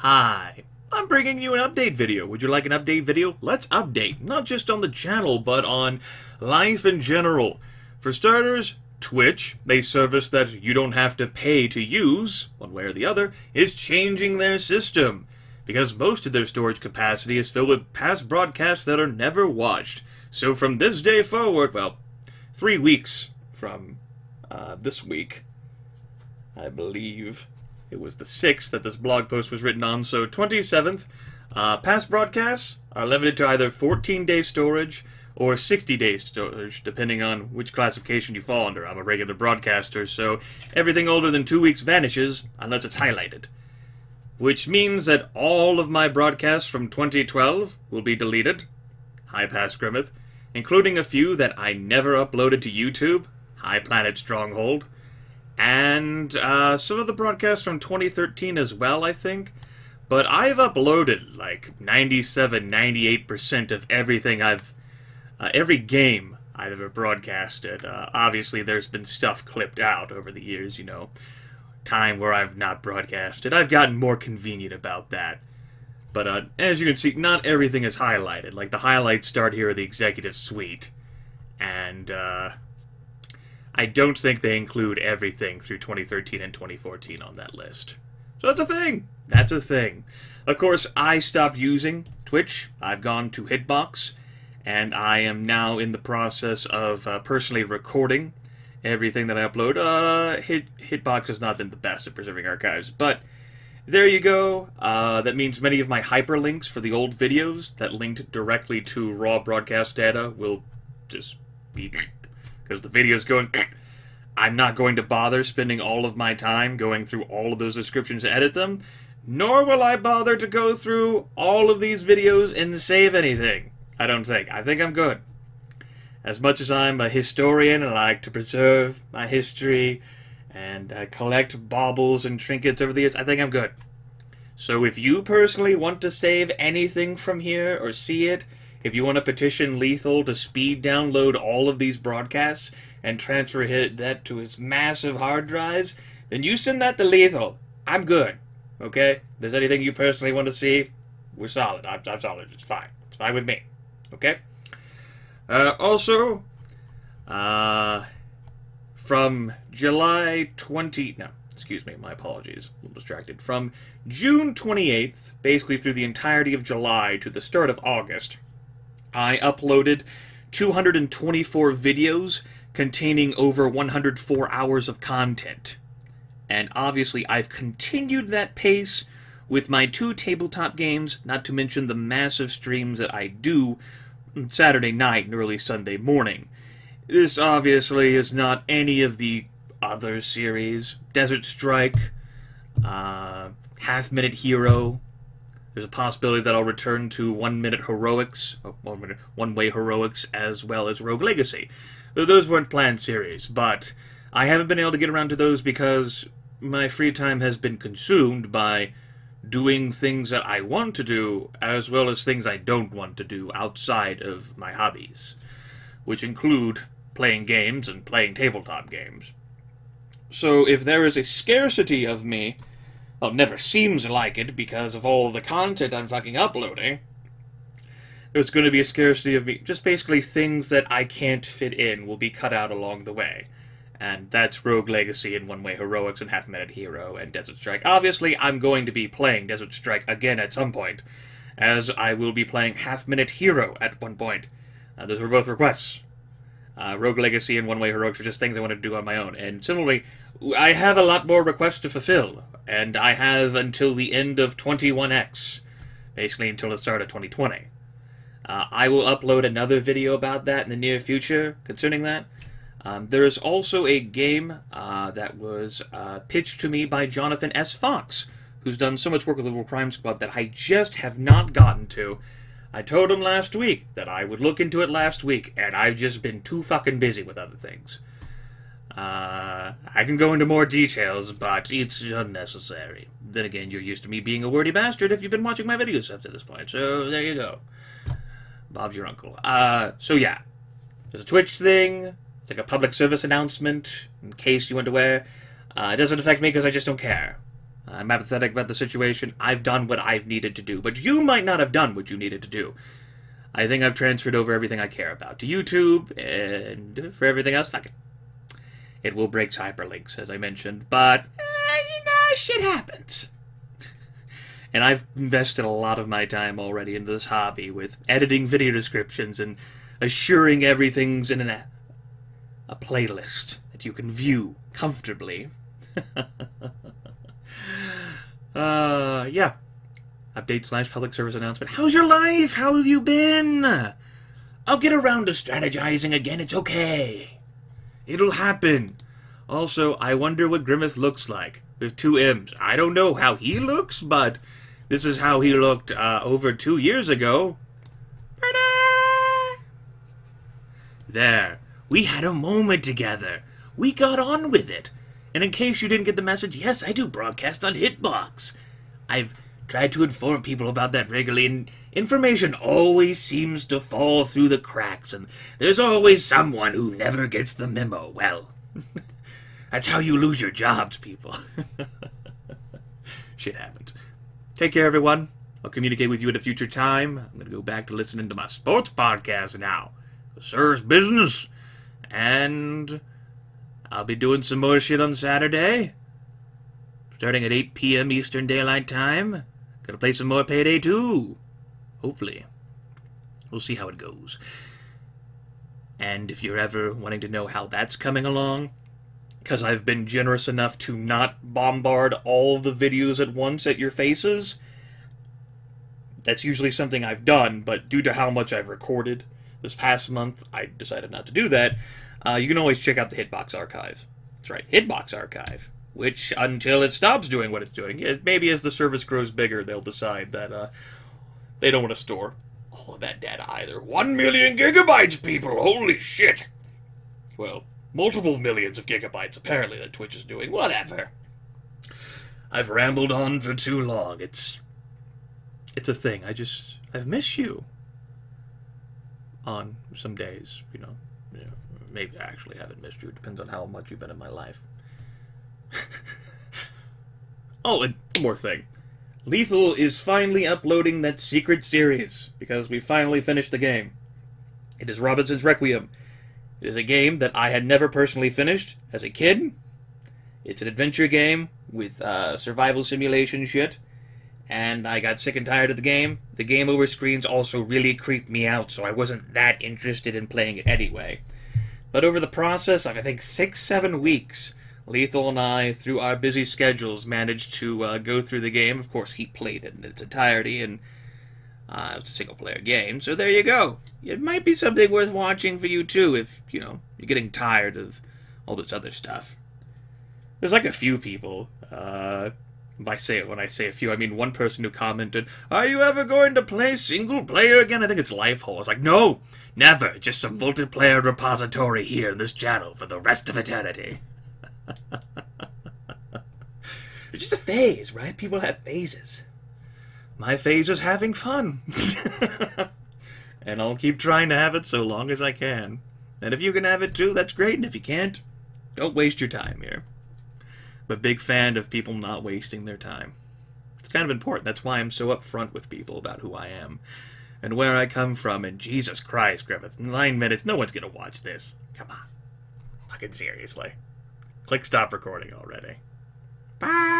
Hi, I'm bringing you an update video. Would you like an update video? Let's update, not just on the channel, but on life in general. For starters, Twitch, a service that you don't have to pay to use, one way or the other, is changing their system. Because most of their storage capacity is filled with past broadcasts that are never watched. So from this day forward, well, 3 weeks from this week, I believe it was the 6th that this blog post was written on, so 27th, past broadcasts are limited to either 14-day storage or 60-day storage, depending on which classification you fall under. I'm a regular broadcaster, so everything older than 2 weeks vanishes unless it's highlighted. Which means that all of my broadcasts from 2012 will be deleted. Hi, past Grimith. Including a few that I never uploaded to YouTube. Hi, Planet Stronghold. And some of the broadcasts from 2013 as well, I think. But I've uploaded like 97-98% of everything every game I've ever broadcasted. Obviously, there's been stuff clipped out over the years, you know. Time where I've not broadcasted. I've gotten more convenient about that. But as you can see, not everything is highlighted. Like, the highlights start here at the Executive Suite. And I don't think they include everything through 2013 and 2014 on that list. So that's a thing. That's a thing. Of course, I stopped using Twitch. I've gone to Hitbox. And I am now in the process of personally recording everything that I upload. Hitbox has not been the best at preserving archives, but there you go. That means many of my hyperlinks for the old videos that linked directly to raw broadcast data will just be, because the video's going, I'm not going to bother spending all of my time going through all of those descriptions to edit them, nor will I bother to go through all of these videos and save anything. I don't think. I think I'm good. As much as I'm a historian and I like to preserve my history and collect baubles and trinkets over the years, I think I'm good. So if you personally want to save anything from here or see it, if you want to petition Lethal to speed download all of these broadcasts and transfer that to his massive hard drives, then you send that to Lethal. I'm good. Okay? If there's anything you personally want to see, we're solid. I'm solid. It's fine. It's fine with me. Okay? Also, from July 20... No, excuse me, my apologies. A little distracted. From June 28th, basically through the entirety of July to the start of August, I uploaded 224 videos containing over 104 hours of content. And obviously, I've continued that pace with my 2 tabletop games, not to mention the massive streams that I do Saturday night and early Sunday morning. This obviously is not any of the other series. Desert Strike, Half-Minute Hero. There's a possibility that I'll return to 1-Minute Heroics, One-Way Heroics, as well as Rogue Legacy. Those weren't planned series, but I haven't been able to get around to those because my free time has been consumed by doing things that I want to do, as well as things I don't want to do outside of my hobbies, which include playing games and playing tabletop games. So if there is a scarcity of me, well, it never seems like it because of all the content I'm fucking uploading, there's going to be a scarcity of me. Just basically things that I can't fit in will be cut out along the way. And that's Rogue Legacy and One-Way Heroics and Half-Minute Hero and Desert Strike. Obviously, I'm going to be playing Desert Strike again at some point, as I will be playing Half-Minute Hero at one point. Those were both requests. Rogue Legacy and One-Way Heroics are just things I want to do on my own. And similarly, I have a lot more requests to fulfill, and I have until the end of 21X, basically until the start of 2020. I will upload another video about that in the near future, concerning that. There is also a game that was pitched to me by Jonathan S. Fox, who's done so much work with Liberal Crime Squad that I just have not gotten to. I told him last week that I would look into it last week, and I've just been too fucking busy with other things. I can go into more details, but it's unnecessary. Then again, you're used to me being a wordy bastard if you've been watching my videos up to this point, so there you go. Bob's your uncle. So yeah, there's a Twitch thing. It's like a public service announcement, in case you went aware. It doesn't affect me because I just don't care. I'm apathetic about the situation. I've done what I've needed to do, but you might not have done what you needed to do. I think I've transferred over everything I care about to YouTube, and for everything else, fuck it. It will break hyperlinks, as I mentioned, but, shit happens. And I've invested a lot of my time already into this hobby with editing video descriptions and assuring everything's in a playlist that you can view comfortably. Yeah. Update / public service announcement. How's your life? How have you been? I'll get around to strategizing again. It's okay. It'll happen. Also, I wonder what Grimith looks like with 2 M's. I don't know how he looks, but this is how he looked over 2 years ago. There. We had a moment together. We got on with it. And in case you didn't get the message, yes, I do broadcast on Hitbox. I've tried to inform people about that regularly, and information always seems to fall through the cracks, and there's always someone who never gets the memo. Well, that's how you lose your jobs, people. Shit happens. Take care, everyone. I'll communicate with you at a future time. I'm going to go back to listening to my sports podcast now. Sir's business. And I'll be doing some more shit on Saturday. Starting at 8 p.m. Eastern Daylight Time. Gonna play some more Payday 2. Hopefully. We'll see how it goes. And if you're ever wanting to know how that's coming along, because I've been generous enough to not bombard all the videos at once at your faces, that's usually something I've done, but due to how much I've recorded this past month, I decided not to do that. You can always check out the Hitbox Archive. That's right, Hitbox Archive. Which, until it stops doing what it's doing, maybe as the service grows bigger, they'll decide that they don't want to store all of that data either. 1 million gigabytes, people! Holy shit! Well, multiple millions of gigabytes, apparently, that Twitch is doing. Whatever. I've rambled on for too long. It's a thing. I've missed you. On some days, you know. Maybe I actually haven't missed you. It depends on how much you've been in my life. Oh, and one more thing. Lethal is finally uploading that secret series, because we finally finished the game. It is Robinson's Requiem. It is a game that I had never personally finished as a kid. It's an adventure game with survival simulation shit, and I got sick and tired of the game. The game over screens also really creeped me out, so I wasn't that interested in playing it anyway. But over the process of, I think, 6-7 weeks, Lethal and I, through our busy schedules, managed to go through the game. Of course, he played it in its entirety, and it was a single-player game, so there you go. It might be something worth watching for you, too, if, you're getting tired of all this other stuff. There's like a few people, when I say a few, I mean one person who commented, "Are you ever going to play single-player again?" I think it's Lifehole. I was like, no, never. Just a multiplayer repository here in this channel for the rest of eternity. It's just a phase, right? People have phases. My phase is having fun. And I'll keep trying to have it so long as I can. And if you can have it too, that's great. And if you can't, don't waste your time here. I'm a big fan of people not wasting their time. It's kind of important. That's why I'm so upfront with people about who I am and where I come from. And Jesus Christ, Grimith, 9 minutes. No one's going to watch this. Come on. Fucking seriously. Click stop recording already. Bye.